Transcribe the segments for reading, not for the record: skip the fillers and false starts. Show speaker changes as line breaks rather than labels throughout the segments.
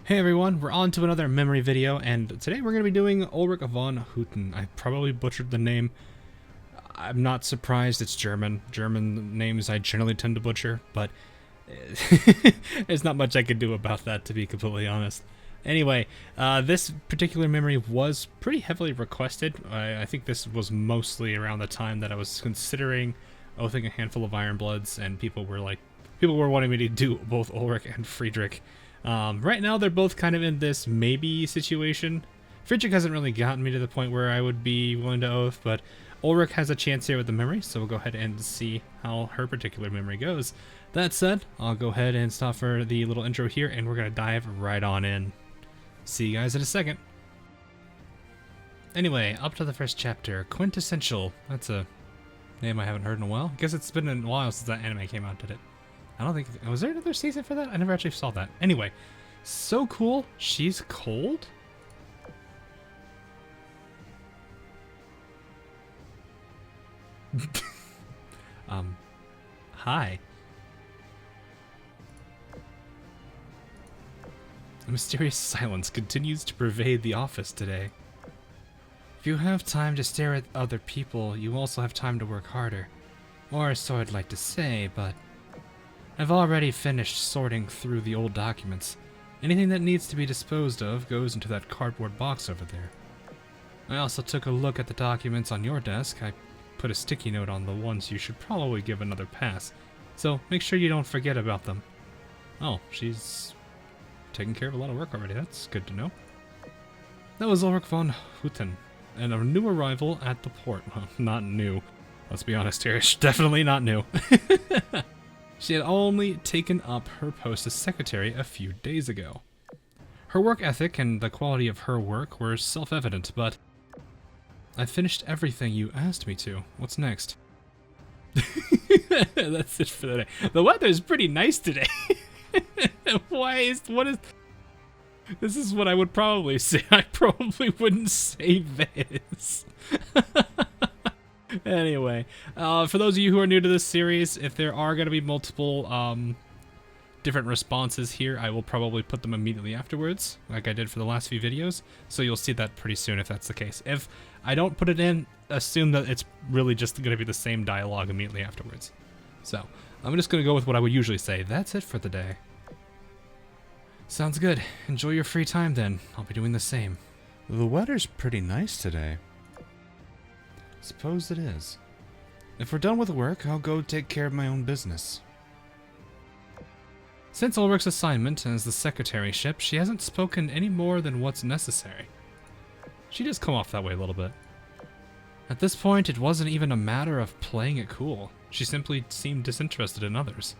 Hey everyone, we're on to another memory video, and today we're going to be doing Ulrich von Hutten. I probably butchered the name. I'm not surprised, it's German. German names I generally tend to butcher, but there's not much I could do about that, to be completely honest. Anyway, this particular memory was pretty heavily requested. I think this was mostly around the time that I was considering oathing a handful of Ironbloods, and people were wanting me to do both Ulrich and Friedrich. Right now they're both kind of in this maybe situation. Friedrich hasn't really gotten me to the point where I would be willing to oath, but Ulrich has a chance here with the memory, so we'll go ahead and see how her particular memory goes. That said, I'll go ahead and stop for the little intro here, and we're going to dive right on in. See you guys in a second. Anyway, up to the first chapter, Quintessential. That's a name I haven't heard in a while. I guess it's been a while since that anime came out, did it? I don't think... Was there another season for that? I never actually saw that. Anyway, so cool. She's cold? Hi. A mysterious silence continues to pervade the office today. If you have time to stare at other people, you also have time to work harder. Or so I'd like to say, but... I've already finished sorting through the old documents. Anything that needs to be disposed of goes into that cardboard box over there. I also took a look at the documents on your desk. I put a sticky note on the ones you should probably give another pass, so make sure you don't forget about them. Oh, she's taking care of a lot of work already. That's good to know. That was Ulrich von Hutten, and a new arrival at the port. Well, not new. Let's be honest here. Definitely not new. She had only taken up her post as secretary a few days ago. Her work ethic and the quality of her work were self-evident, but I finished everything you asked me to. What's next? That's it for the day. The weather is pretty nice today. This is what I would probably say. I probably wouldn't say this. Anyway, for those of you who are new to this series, if there are going to be multiple different responses here, I will probably put them immediately afterwards, like I did for the last few videos, so you'll see that pretty soon if that's the case. If I don't put it in, assume that it's really just going to be the same dialogue immediately afterwards. So, I'm just going to go with what I would usually say. That's it for the day. Sounds good. Enjoy your free time then. I'll be doing the same. The weather's pretty nice today. Suppose it is. If we're done with work, I'll go take care of my own business. Since Ulrich's assignment as the secretaryship, she hasn't spoken any more than what's necessary. She does come off that way a little bit. At this point, it wasn't even a matter of playing it cool. She simply seemed disinterested in others.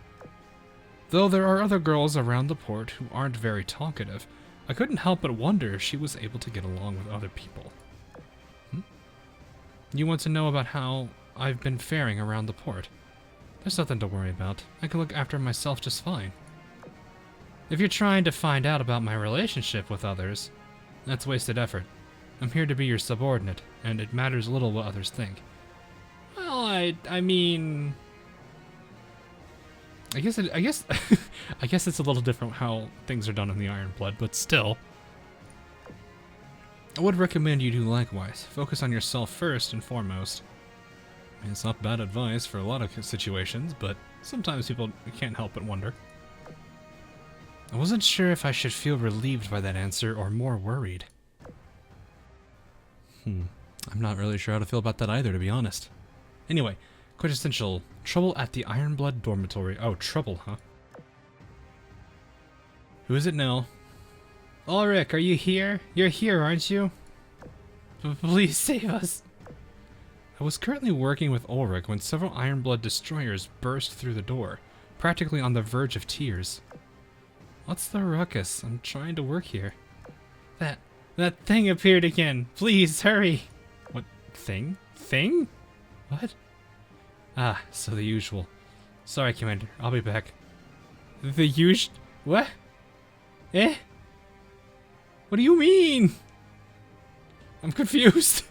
Though there are other girls around the port who aren't very talkative, I couldn't help but wonder if she was able to get along with other people. You want to know about how I've been faring around the port? There's nothing to worry about. I can look after myself just fine. If you're trying to find out about my relationship with others, that's wasted effort. I'm here to be your subordinate, and it matters little what others think. Well, I mean... I guess I guess it's a little different how things are done in the Ironblood, but still... I would recommend you do likewise. Focus on yourself first and foremost. I mean, it's not bad advice for a lot of situations, but sometimes people can't help but wonder. I wasn't sure if I should feel relieved by that answer or more worried. I'm not really sure how to feel about that either, to be honest. Anyway, Quintessential Trouble at the Ironblood dormitory. Oh, trouble, huh? Who is it now? Ulrich, are you here? You're here, aren't you? Please save us. I was currently working with Ulrich when several Ironblood destroyers burst through the door, practically on the verge of tears. What's the ruckus? I'm trying to work here. That thing appeared again. Please, hurry. What thing? Thing? What? Ah, so the usual. Sorry, Commander. I'll be back. The usual? What? Eh? What do you mean? I'm confused.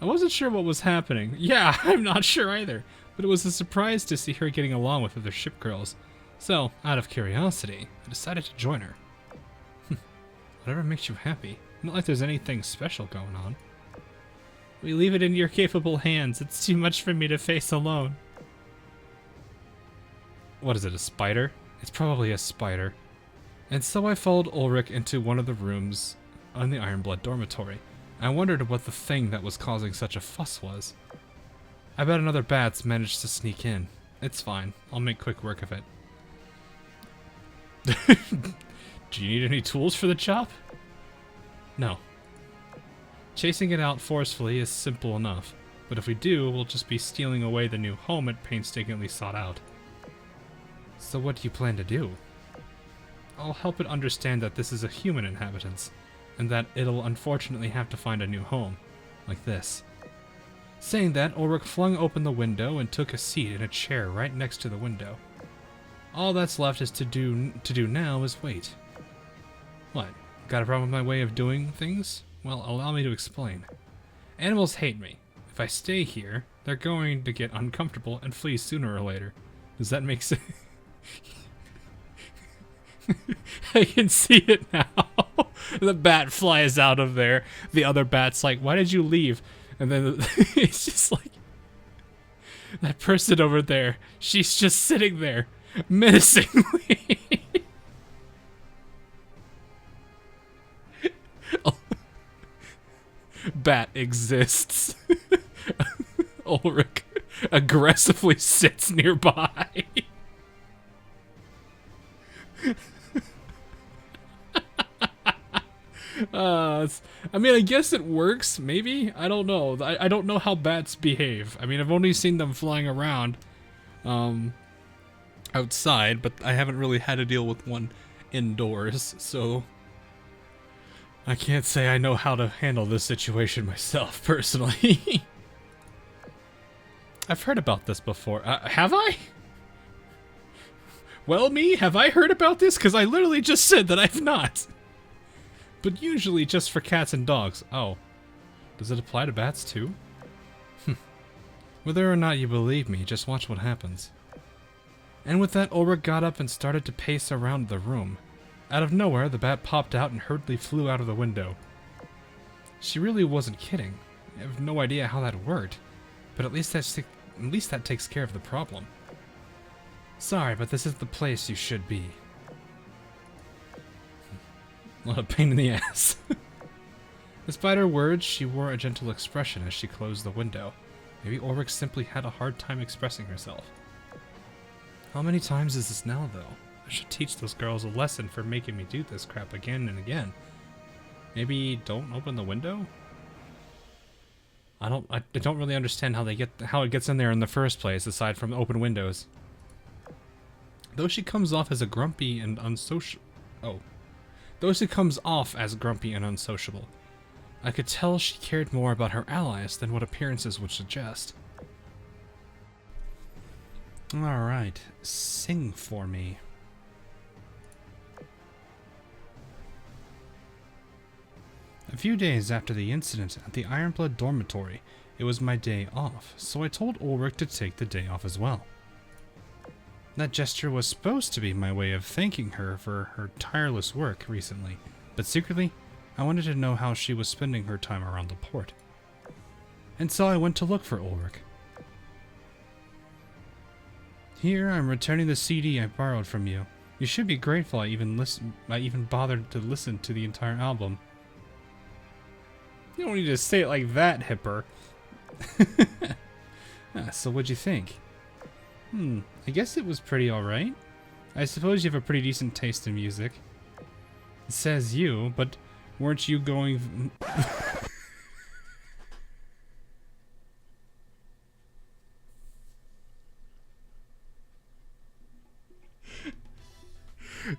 I wasn't sure what was happening. Yeah, I'm not sure either. But it was a surprise to see her getting along with other ship girls. So, out of curiosity, I decided to join her. Whatever makes you happy. Not like there's anything special going on. We leave it in your capable hands. It's too much for me to face alone. What is it, a spider? It's probably a spider. And so I followed Ulrich into one of the rooms on the Ironblood dormitory. I wondered what the thing that was causing such a fuss was. I bet another bat's managed to sneak in. It's fine. I'll make quick work of it. Do you need any tools for the job? No. Chasing it out forcefully is simple enough, but if we do, we'll just be stealing away the new home it painstakingly sought out. So what do you plan to do? I'll help it understand that this is a human inhabitants, and that it'll unfortunately have to find a new home, like this. Saying that, Ulrich flung open the window and took a seat in a chair right next to the window. All that's left is to do now is wait. What? Got a problem with my way of doing things? Well, allow me to explain. Animals hate me. If I stay here, they're going to get uncomfortable and flee sooner or later. Does that make sense? I can see it now. The bat flies out of there. The other bat's like, why did you leave? And then it's just like, that person over there, she's just sitting there, menacingly. Bat exists. Ulrich aggressively sits nearby. I mean, I guess it works, maybe? I don't know. I don't know how bats behave. I mean, I've only seen them flying around outside, but I haven't really had to deal with one indoors, so I can't say I know how to handle this situation myself, personally. I've heard about this before. Have I? Well, me, have I heard about this? Because I literally just said that I've not. But usually just for cats and dogs. Oh. Does it apply to bats too? Whether or not you believe me, just watch what happens. And with that, Ulrich got up and started to pace around the room. Out of nowhere, the bat popped out and hurriedly flew out of the window. She really wasn't kidding. I have no idea how that worked. But at least that takes care of the problem. Sorry, but this is the place you should be. What a pain in the ass. Despite her words, she wore a gentle expression as she closed the window. Maybe Ulrich simply had a hard time expressing herself. How many times is this now, though? I should teach those girls a lesson for making me do this crap again and again. Maybe don't open the window? I don't really understand how it gets in there in the first place, aside from open windows. Though she comes off as grumpy and unsociable, I could tell she cared more about her allies than what appearances would suggest. Alright, sing for me. A few days after the incident at the Ironblood dormitory, it was my day off, so I told Ulrich to take the day off as well. That gesture was supposed to be my way of thanking her for her tireless work recently, but secretly, I wanted to know how she was spending her time around the port. And so I went to look for Ulrich. Here, I'm returning the CD I borrowed from you. You should be grateful I even bothered to listen to the entire album. You don't need to say it like that, Hipper. So what'd you think? I guess it was pretty alright. I suppose you have a pretty decent taste in music. It says you, but weren't you going...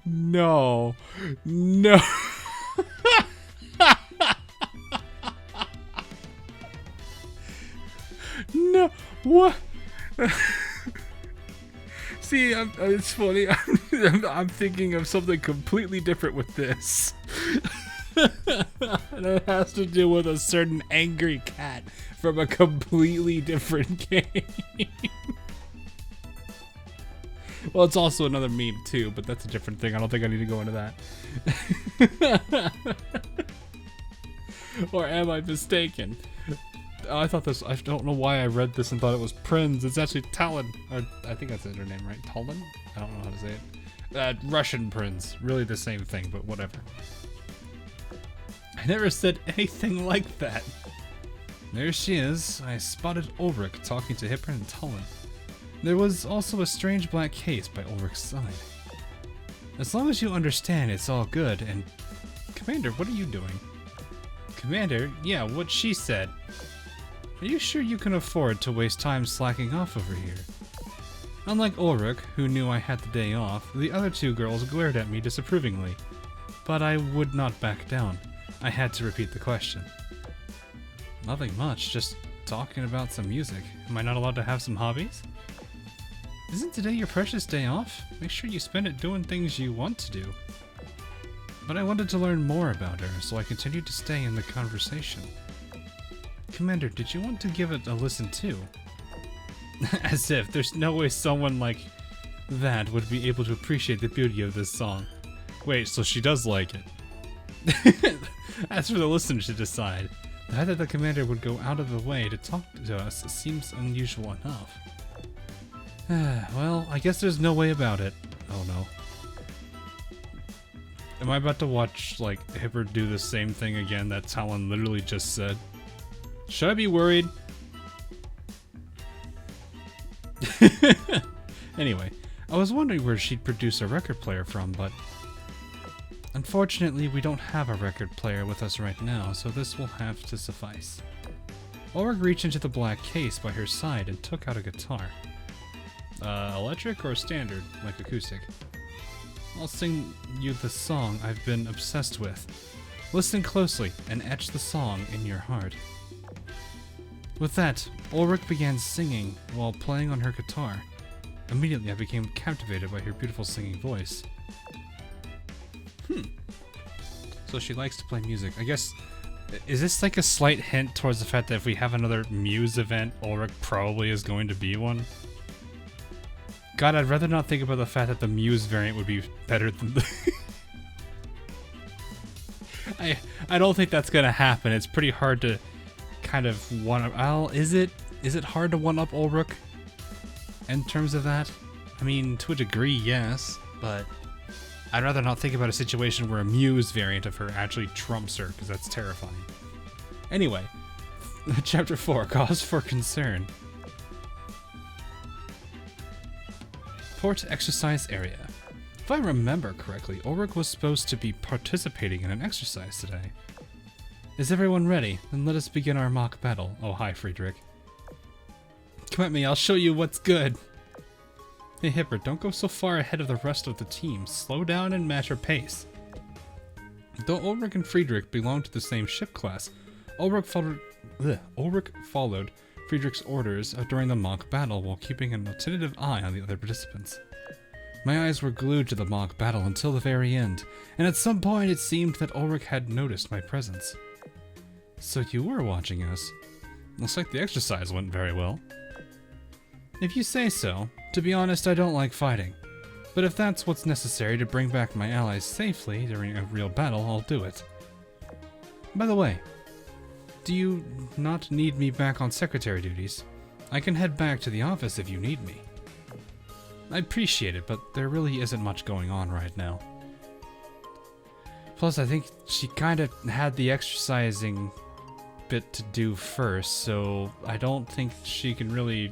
No. No. No. What? See, it's funny. I'm thinking of something completely different with this. And it has to do with a certain angry cat from a completely different game. Well, it's also another meme too, but that's a different thing. I don't think I need to go into that. Or am I mistaken? Oh, I thought this. I don't know why I read this and thought it was Prinz. It's actually Talon. Or I think that's her name, right? Talon? I don't know how to say it. Russian Prinz. Really the same thing, but whatever. I never said anything like that. There she is. I spotted Ulrich talking to Hipper and Talon. There was also a strange black case by Ulrich's side. As long as you understand, it's all good, and... Commander, what are you doing? Commander? Yeah, what she said. Are you sure you can afford to waste time slacking off over here? Unlike Ulrich, who knew I had the day off, the other two girls glared at me disapprovingly. But I would not back down. I had to repeat the question. Nothing much, just talking about some music. Am I not allowed to have some hobbies? Isn't today your precious day off? Make sure you spend it doing things you want to do. But I wanted to learn more about her, so I continued to stay in the conversation. Commander, did you want to give it a listen too? As if, there's no way someone like that would be able to appreciate the beauty of this song. Wait, so she does like it. As for the listener to decide, the fact that the commander would go out of the way to talk to us seems unusual enough. Well, I guess there's no way about it. Oh no. Am I about to watch, like, Hipper do the same thing again that Talon literally just said? Should I be worried? Anyway, I was wondering where she'd produce a record player from, but... Unfortunately, we don't have a record player with us right now, so this will have to suffice. Ulrich reached into the black case by her side and took out a guitar. Electric or standard, like acoustic? I'll sing you the song I've been obsessed with. Listen closely and etch the song in your heart. With that, Ulrich began singing while playing on her guitar. Immediately I became captivated by her beautiful singing voice. So she likes to play music. I guess, is this like a slight hint towards the fact that if we have another Muse event, Ulrich probably is going to be one? God, I'd rather not think about the fact that the Muse variant would be better than the... I don't think that's gonna happen. It's pretty hard to kind of one-up... Well, is it hard to one-up Ulrich in terms of that? I mean, to a degree, yes, but I'd rather not think about a situation where a Muse variant of her actually trumps her, because that's terrifying. Anyway, Chapter 4, Cause for Concern. Port Exercise Area. If I remember correctly, Ulrich was supposed to be participating in an exercise today. Is everyone ready? Then let us begin our mock battle. Oh, hi, Friedrich. Come at me, I'll show you what's good. Hey, Hipper, don't go so far ahead of the rest of the team. Slow down and match your pace. Though Ulrich and Friedrich belonged to the same ship class, Ulrich followed Friedrich's orders during the mock battle while keeping an attentive eye on the other participants. My eyes were glued to the mock battle until the very end, and at some point it seemed that Ulrich had noticed my presence. So you were watching us. Looks like the exercise went very well. If you say so. To be honest, I don't like fighting. But if that's what's necessary to bring back my allies safely during a real battle, I'll do it. By the way, do you not need me back on secretary duties? I can head back to the office if you need me. I appreciate it, but there really isn't much going on right now. Plus, I think she kind of had the exercising bit to do first, so I don't think she can really...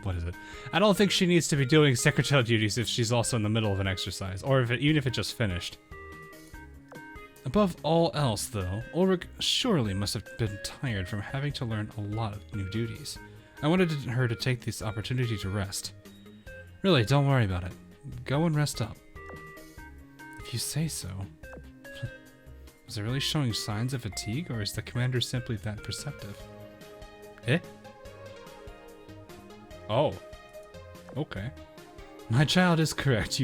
What is it? I don't think she needs to be doing secretarial duties if she's also in the middle of an exercise, or even if it just finished. Above all else, though, Ulrich surely must have been tired from having to learn a lot of new duties. I wanted her to take this opportunity to rest. Really, don't worry about it. Go and rest up. If you say so. Was it really showing signs of fatigue, or is the commander simply that perceptive? Eh? Oh. Okay. My child is correct.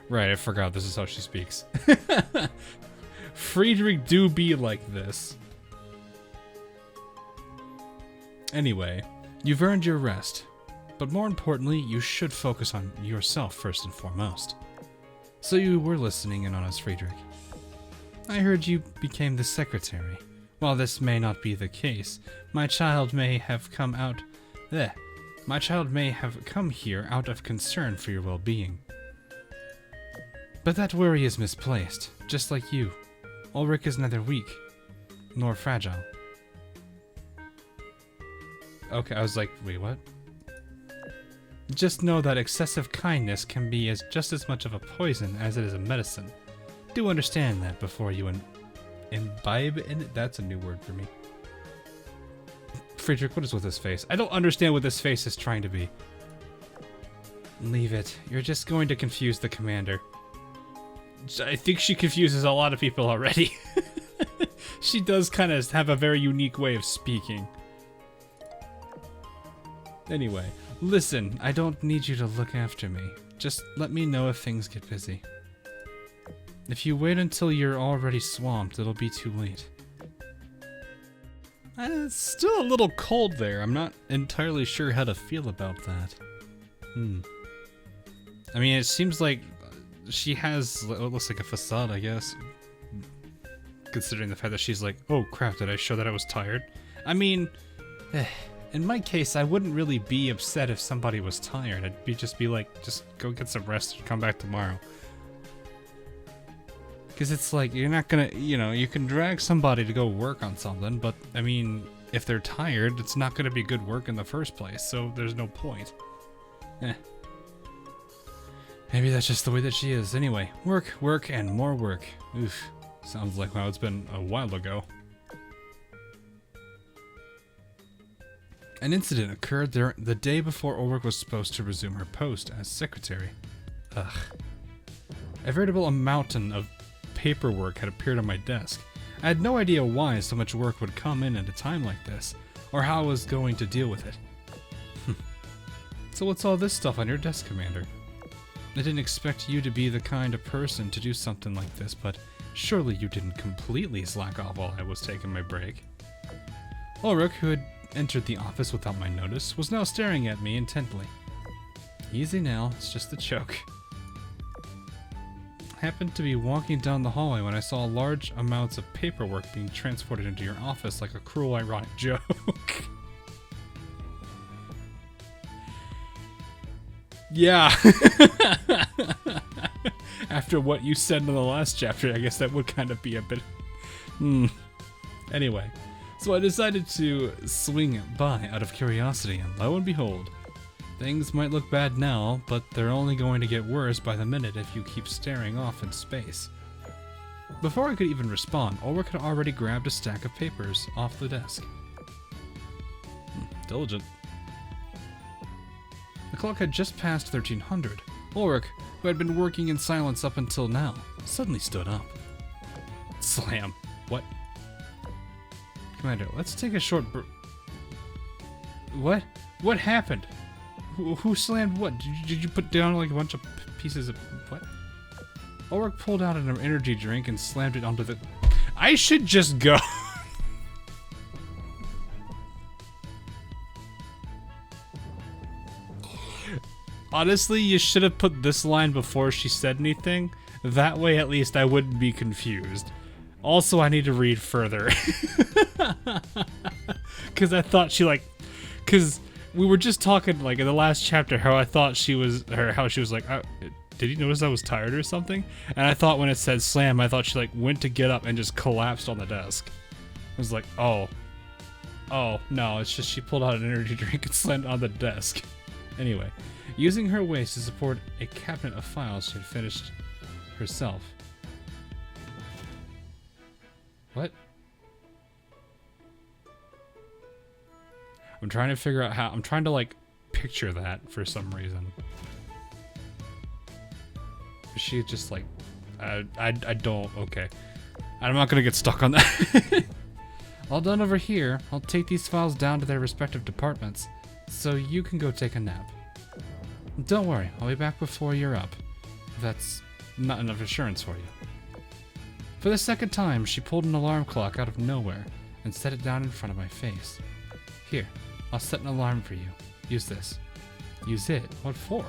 Right, I forgot this is how she speaks. Friedrich do be like this. Anyway, you've earned your rest. But more importantly, you should focus on yourself first and foremost. So you were listening in on us, Friedrich. I heard you became the secretary. While this may not be the case, my child may have come here out of concern for your well-being. But that worry is misplaced, just like you. Ulrich is neither weak nor fragile. Okay, I was like, wait, what? Just know that excessive kindness can be just as much of a poison as it is a medicine. Do understand that before you imbibe in it. That's a new word for me. Friedrich, what is with this face? I don't understand what this face is trying to be. Leave it. You're just going to confuse the commander. I think she confuses a lot of people already. She does kind of have a very unique way of speaking. Anyway, listen, I don't need you to look after me. Just let me know if things get busy. If you wait until you're already swamped, it'll be too late. It's still a little cold there. I'm not entirely sure how to feel about that. I mean, it seems like she has what looks like a facade, I guess. Considering the fact that she's like, oh crap, did I show that I was tired? I mean, in my case, I wouldn't really be upset if somebody was tired. I'd just be like, just go get some rest and come back tomorrow. Because it's like, you're not gonna, you can drag somebody to go work on something, but, I mean, if they're tired, it's not gonna be good work in the first place, so there's no point. Maybe that's just the way that she is. Anyway, work, and more work. Oof. Sounds like, wow, it's been a while ago. An incident occurred the day before Ulrich was supposed to resume her post as secretary. Ugh. A veritable mountain of paperwork had appeared on my desk. I had no idea why so much work would come in at a time like this, or how I was going to deal with it. So what's all this stuff on your desk, Commander? I didn't expect you to be the kind of person to do something like this, but surely you didn't completely slack off while I was taking my break. Ulrich, who had entered the office without my notice, was now staring at me intently. Easy now, it's just a joke. I happened to be walking down the hallway when I saw large amounts of paperwork being transported into your office like a cruel, ironic joke. Yeah. After what you said in the last chapter, I guess that would kind of be a bit... Anyway, so I decided to swing by out of curiosity, and lo and behold, things might look bad now, but they're only going to get worse by the minute if you keep staring off in space. Before I could even respond, Ulrich had already grabbed a stack of papers off the desk. Diligent. The clock had just passed 1300. Ulrich, who had been working in silence up until now, suddenly stood up. Slam. What? Commander, let's take a short What? What happened? Who slammed what? Did you put down like a bunch of pieces of... What? Ulrich pulled out an energy drink and slammed it onto the... I should just go. Honestly, you should have put this line before she said anything. That way, at least, I wouldn't be confused. Also, I need to read further. Because I thought she, like... Because we were just talking, like, in the last chapter, how I thought she was... How she was like, did you notice I was tired or something? And I thought when it said slam, I thought she, like, went to get up and just collapsed on the desk. I was like, oh. Oh, no, it's just she pulled out an energy drink and slammed on the desk. Anyway, using her waist to support a cabinet of files she had finished herself. What? I'm trying to figure out how... I'm trying to, like, picture that for some reason. She just, like... I don't... Okay. I'm not gonna get stuck on that. All done over here. I'll take these files down to their respective departments, so you can go take a nap. Don't worry, I'll be back before you're up. That's not enough assurance for you. For the second time, she pulled an alarm clock out of nowhere and set it down in front of my face. Here, I'll set an alarm for you. Use this. Use it? What for?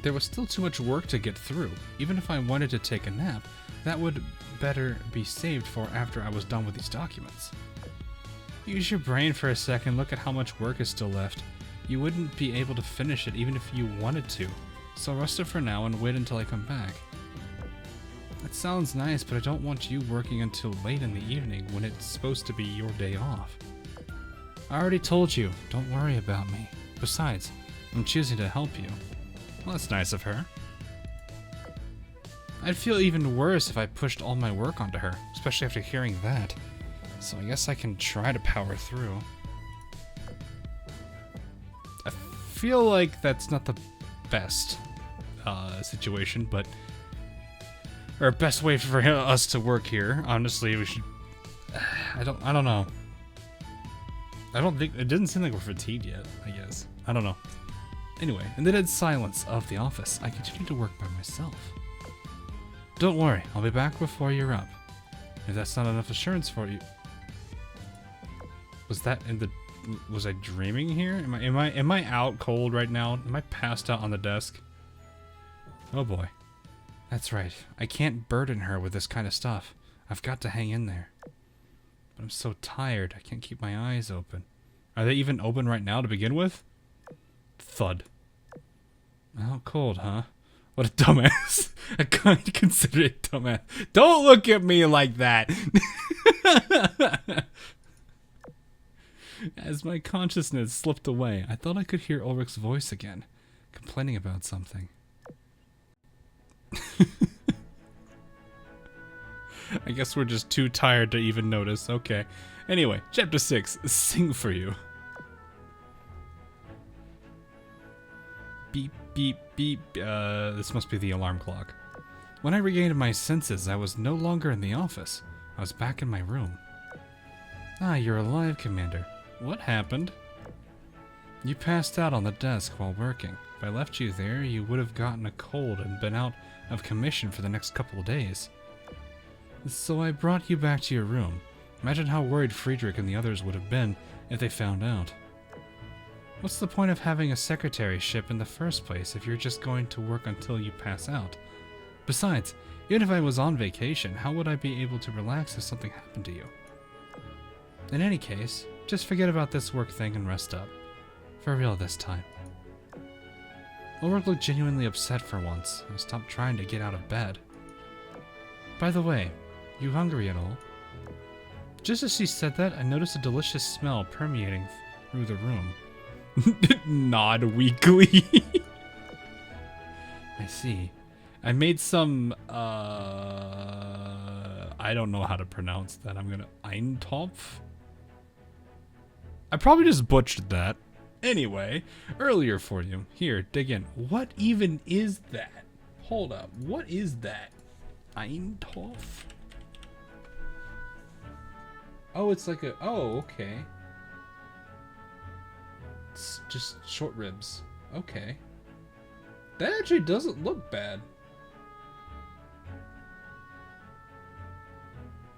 There was still too much work to get through. Even if I wanted to take a nap, that would better be saved for after I was done with these documents. Use your brain for a second, look at how much work is still left. You wouldn't be able to finish it even if you wanted to, so rest it for now and wait until I come back. That sounds nice, but I don't want you working until late in the evening when it's supposed to be your day off. I already told you, don't worry about me. Besides, I'm choosing to help you. Well, that's nice of her. I'd feel even worse if I pushed all my work onto her, especially after hearing that. So I guess I can try to power through. I feel like that's not the best situation, but... or best way for us to work here. Honestly, we should... I don't know. I don't think... it doesn't seem like we're fatigued yet, I guess. I don't know. Anyway, in the dead silence of the office, I continue to work by myself. Don't worry, I'll be back before you're up. If that's not enough assurance for you... Was that in the... was I dreaming here? Am I out cold right now? Am I passed out on the desk? Oh boy. That's right. I can't burden her with this kind of stuff. I've got to hang in there. But I'm so tired, I can't keep my eyes open. Are they even open right now to begin with? Thud. Oh, cold, huh? What a dumbass. I can't consider it dumbass. Don't look at me like that! As my consciousness slipped away, I thought I could hear Ulrich's voice again, complaining about something. I guess we're just too tired to even notice. Okay. Anyway, chapter 6. Sing for you. Beep, beep, beep. This must be the alarm clock. When I regained my senses, I was no longer in the office. I was back in my room. Ah, you're alive, Commander. What happened? You passed out on the desk while working. If I left you there, you would have gotten a cold and been out of commission for the next couple of days. So I brought you back to your room. Imagine how worried Friedrich and the others would have been if they found out. What's the point of having a secretaryship in the first place if you're just going to work until you pass out? Besides, even if I was on vacation, how would I be able to relax if something happened to you? In any case, just forget about this work thing and rest up. For real this time. Ulrich looked genuinely upset for once and stopped trying to get out of bed. By the way, you hungry at all? Just as she said that, I noticed a delicious smell permeating through the room. Nod weakly. I see. I made some, I don't know how to pronounce that. I'm gonna... Eintopf? I probably just butchered that. Anyway, earlier for you. Here, dig in. What even is that? Hold up. What is that? Eintopf? Oh, it's like a... Oh, okay. It's just short ribs. Okay. That actually doesn't look bad.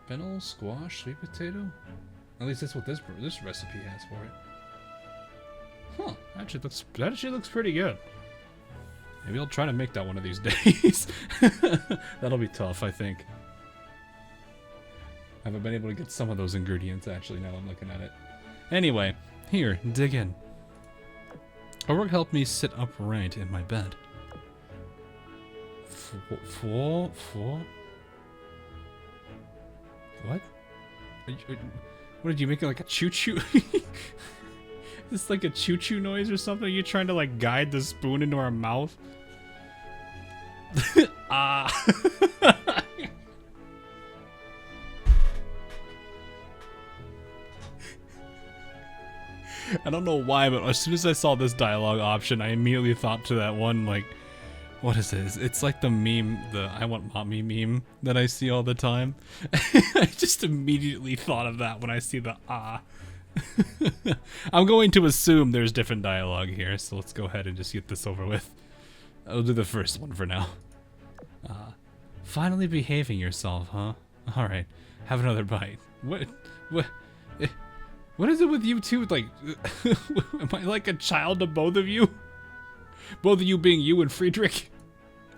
Fennel, squash, sweet potato? At least that's what this recipe has for it. Huh, that actually looks pretty good. Maybe I'll try to make that one of these days. That'll be tough, I think. I haven't been able to get some of those ingredients, actually, now I'm looking at it. Anyway, here, dig in. Ulrich helped me sit upright in my bed. What? What did you make it like a choo-choo? Is this like a choo-choo noise or something? Are you trying to like guide the spoon into our mouth? Ah. I don't know why, but as soon as I saw this dialogue option, I immediately thought to that one, like, what is this? It's like the meme, the I want mommy meme that I see all the time. I just immediately thought of that when I see the ah. I'm going to assume there's different dialogue here, so let's go ahead and just get this over with. I'll do the first one for now. Finally behaving yourself, huh? Alright, have another bite. What? What is it with you two? Like, am I like a child to both of you? Both of you being you and Friedrich?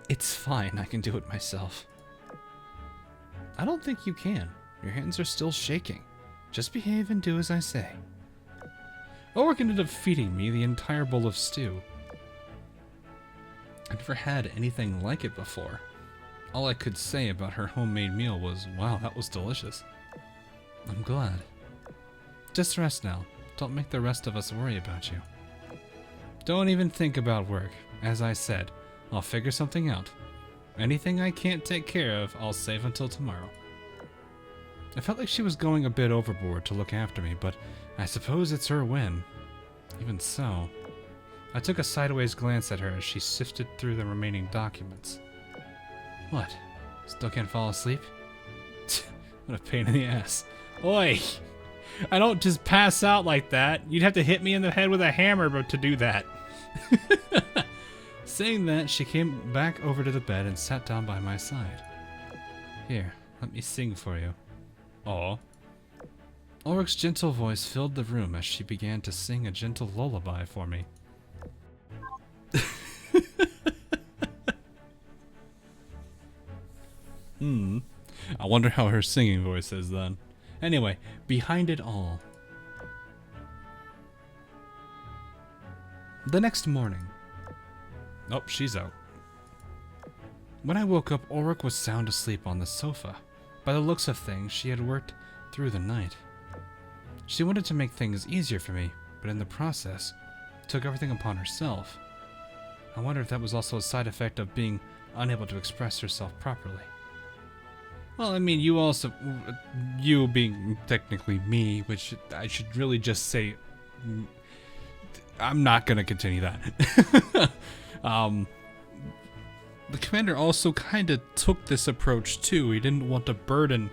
It's fine, I can do it myself. I don't think you can. Your hands are still shaking. Just behave and do as I say. Ulrich ended up feeding me the entire bowl of stew. I'd never had anything like it before. All I could say about her homemade meal was, wow, that was delicious. I'm glad. Just rest now. Don't make the rest of us worry about you. Don't even think about work. As I said, I'll figure something out. Anything I can't take care of, I'll save until tomorrow. I felt like she was going a bit overboard to look after me, but I suppose it's her win. Even so, I took a sideways glance at her as she sifted through the remaining documents. What? Still can't fall asleep? What a pain in the ass. Oi! I don't just pass out like that. You'd have to hit me in the head with a hammer to do that. Saying that, she came back over to the bed and sat down by my side. Here, let me sing for you. Aw. Ulrich's gentle voice filled the room as she began to sing a gentle lullaby for me. I wonder how her singing voice is then. Anyway, behind it all. The next morning. Oh, she's out. When I woke up, Ulrich was sound asleep on the sofa. By the looks of things, she had worked through the night. She wanted to make things easier for me, but in the process, took everything upon herself. I wonder if that was also a side effect of being unable to express herself properly. Well, I mean, you being technically me, which I should really just say, I'm not going to continue that. The commander also kind of took this approach too. He didn't want to burden.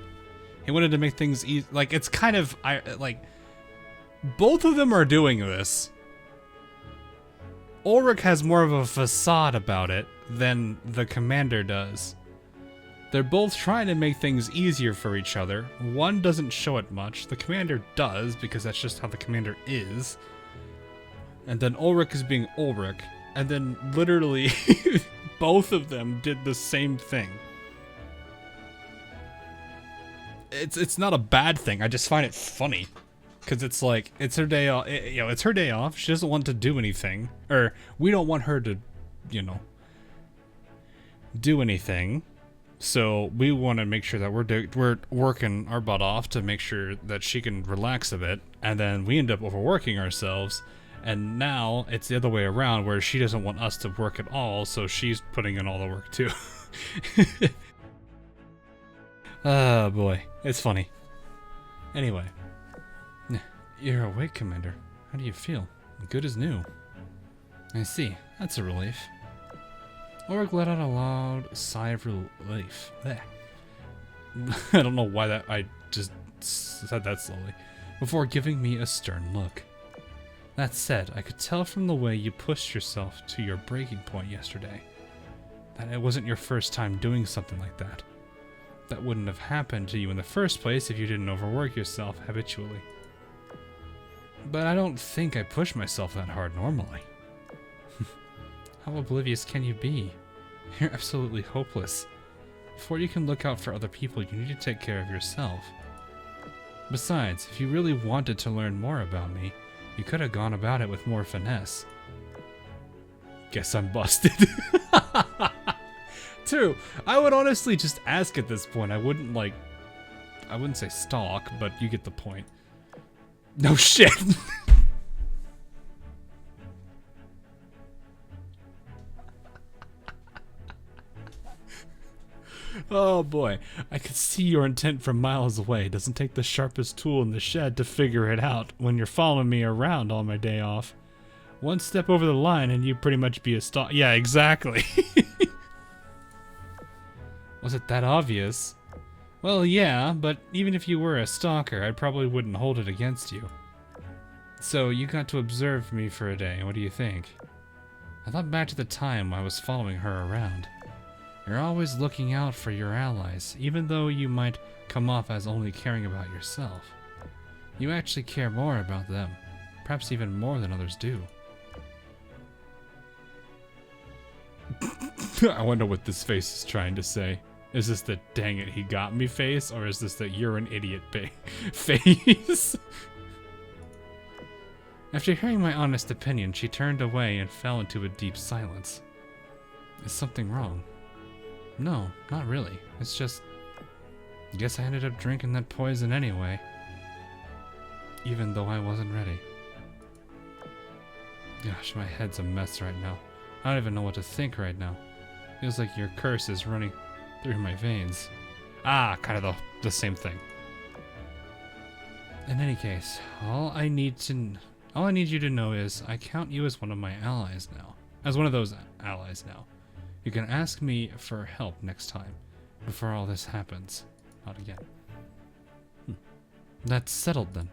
He wanted to make things easy. Like, it's kind of, like, both of them are doing this. Ulrich has more of a facade about it than the commander does. They're both trying to make things easier for each other. One doesn't show it much. The commander does, because that's just how the commander is. And then Ulrich is being Ulrich. And then literally both of them did the same thing. It's not a bad thing. I just find it funny. Because it's like, it's her day off. It's her day off. She doesn't want to do anything. Or we don't want her to, do anything. So we want to make sure that we're working our butt off to make sure that she can relax a bit, and then we end up overworking ourselves, and now it's the other way around where she doesn't want us to work at all, so she's putting in all the work too. Oh boy, it's funny. Anyway, you're awake, Commander. How do you feel? Good as new. I see. That's a relief. Ulrich let out a loud sigh of relief. Blech. I don't know why I just said that slowly. Before giving me a stern look. That said, I could tell from the way you pushed yourself to your breaking point yesterday that it wasn't your first time doing something like that. That wouldn't have happened to you in the first place if you didn't overwork yourself habitually. But I don't think I push myself that hard normally. How oblivious can you be? You're absolutely hopeless. Before you can look out for other people, you need to take care of yourself. Besides, if you really wanted to learn more about me, you could have gone about it with more finesse. Guess I'm busted. True. I would honestly just ask at this point. I wouldn't say stalk, but you get the point. No shit. Oh boy, I could see your intent from miles away. Doesn't take the sharpest tool in the shed to figure it out when you're following me around on my day off. One step over the line and you'd pretty much be a stalker. Yeah, exactly. Was it that obvious? Well, yeah, but even if you were a stalker, I probably wouldn't hold it against you. So, you got to observe me for a day. What do you think? I thought back to the time I was following her around. You're always looking out for your allies, even though you might come off as only caring about yourself. You actually care more about them. Perhaps even more than others do. I wonder what this face is trying to say. Is this the dang it he got me face, or is this the you're an idiot face? After hearing my honest opinion, she turned away and fell into a deep silence. Is something wrong? No, not really. It's just... I guess I ended up drinking that poison anyway. Even though I wasn't ready. Gosh, my head's a mess right now. I don't even know what to think right now. Feels like your curse is running through my veins. Ah, kind of the same thing. In any case, all I need you to know is I count you as one of my allies now. As one of those allies now. You can ask me for help next time, before all this happens. Not again. That's settled then.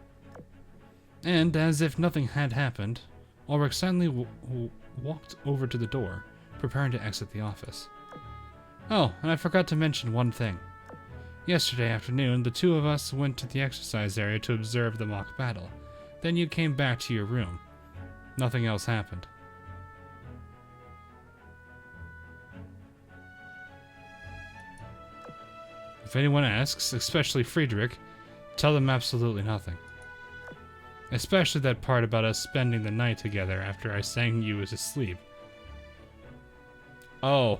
And as if nothing had happened, Ulrich suddenly walked over to the door, preparing to exit the office. Oh, and I forgot to mention one thing. Yesterday afternoon, the two of us went to the exercise area to observe the mock battle. Then you came back to your room. Nothing else happened. If anyone asks, especially Friedrich, tell them absolutely nothing. Especially that part about us spending the night together after I sang you was asleep. Oh.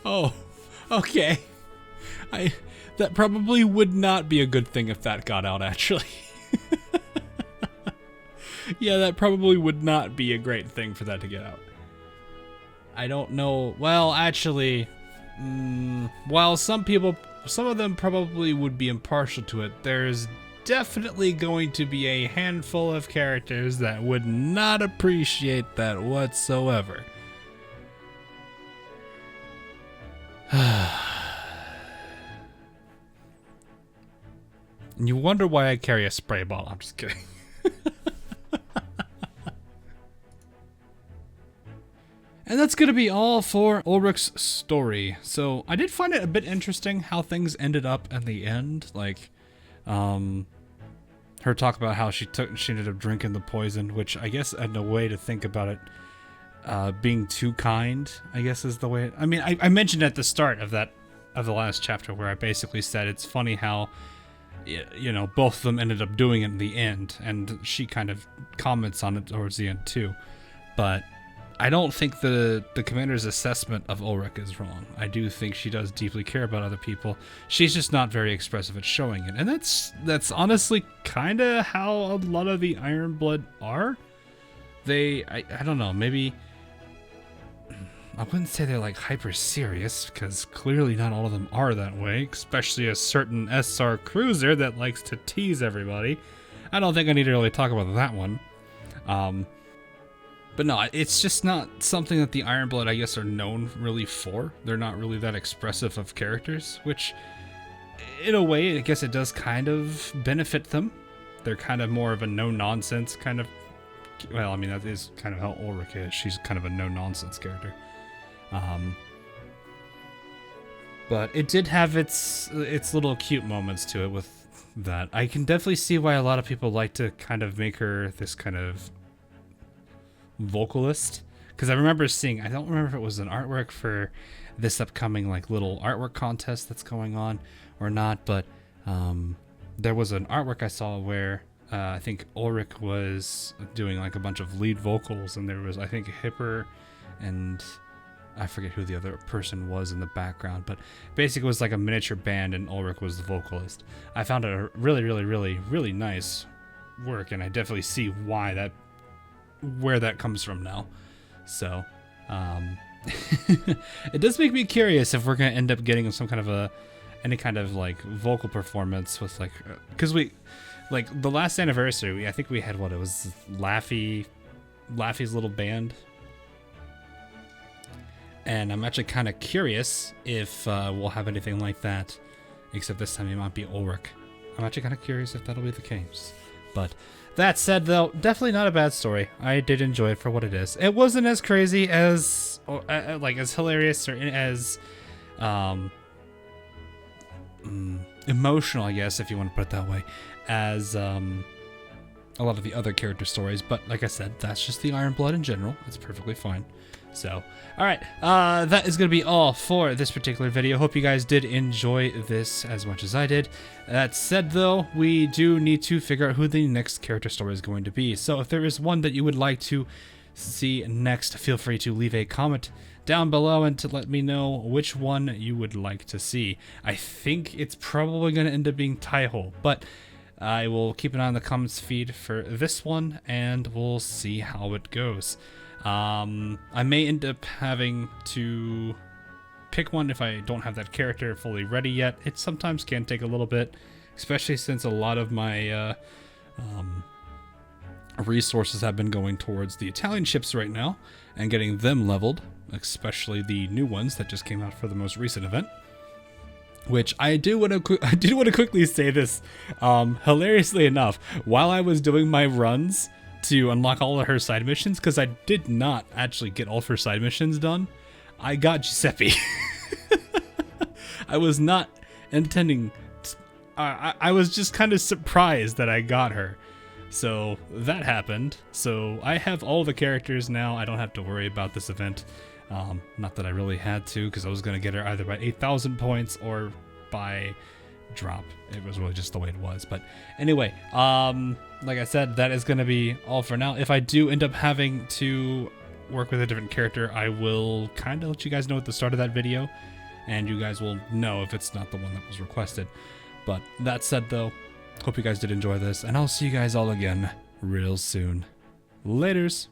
Oh, okay. That probably would not be a good thing if that got out, actually. Yeah, that probably would not be a great thing for that to get out. I don't know. Well, actually, while some of them probably would be impartial to it, there's definitely going to be a handful of characters that would not appreciate that whatsoever. You wonder why I carry a spray bottle. I'm just kidding. And that's going to be all for Ulrich's story. So I did find it a bit interesting how things ended up at the end. Like, her talk about how she ended up drinking the poison, which I guess in a way to think about it, being too kind, I guess is the way. I mean, I mentioned at the start of the last chapter where I basically said it's funny how, you know, both of them ended up doing it in the end, and she kind of comments on it towards the end too. But I don't think the commander's assessment of Ulrich is wrong. I do think she does deeply care about other people. She's just not very expressive at showing it. And that's honestly kind of how a lot of the Ironblood are. I don't know, maybe I wouldn't say they're like hyper serious, because clearly not all of them are that way, especially a certain SR cruiser that likes to tease everybody. I don't think I need to really talk about that one. But no, it's just not something that the Ironblood, I guess, are known really for. They're not really that expressive of characters, which, in a way, I guess it does kind of benefit them. They're kind of more of a no-nonsense kind of... Well, I mean, that is kind of how Ulrich is. She's kind of a no-nonsense character. But it did have its little cute moments to it with that. I can definitely see why a lot of people like to kind of make her this kind of vocalist, because I remember seeing, I don't remember if it was an artwork for this upcoming like little artwork contest that's going on or not, but there was an artwork I saw where I think Ulrich was doing like a bunch of lead vocals, and there was, I think, Hipper and I forget who the other person was in the background, but basically it was like a miniature band and Ulrich was the vocalist. I found it a really, really, really, really nice work, and I definitely see where that comes from now. So it does make me curious if we're gonna end up getting some kind of any kind of like vocal performance with like, because we like the last anniversary, I think we had, what, it was Laffy's little band, and I'm actually kind of curious if we'll have anything like that, except this time it might be Ulrich. I'm actually kind of curious if that'll be the case. But that said, though, definitely not a bad story. I did enjoy it for what it is. It wasn't as crazy as or like as hilarious or as emotional, I guess, if you want to put it that way, as a lot of the other character stories. But like I said, that's just the Ironblood in general. It's perfectly fine. So, alright, that is going to be all for this particular video. Hope you guys did enjoy this as much as I did. That said, though, we do need to figure out who the next character story is going to be. So if there is one that you would like to see next, feel free to leave a comment down below and to let me know which one you would like to see. I think it's probably going to end up being Taiho, but I will keep an eye on the comments feed for this one, and we'll see how it goes. I may end up having to pick one if I don't have that character fully ready yet. It sometimes can take a little bit, especially since a lot of my resources have been going towards the Italian ships right now and getting them leveled, especially the new ones that just came out for the most recent event. Which I do want to quickly say this. Hilariously enough, while I was doing my runs to unlock all of her side missions, because I did not actually get all of her side missions done, I got Giuseppe. I was not intending. I was just kind of surprised that I got her. So that happened. So I have all the characters now. I don't have to worry about this event. Not that I really had to, because I was going to get her either by 8,000 points or by drop. It was really just the way it was. But anyway, like I said, that is going to be all for now. If I do end up having to work with a different character, I will kind of let you guys know at the start of that video, and you guys will know if it's not the one that was requested. But that said, though, hope you guys did enjoy this, and I'll see you guys all again real soon. Laters!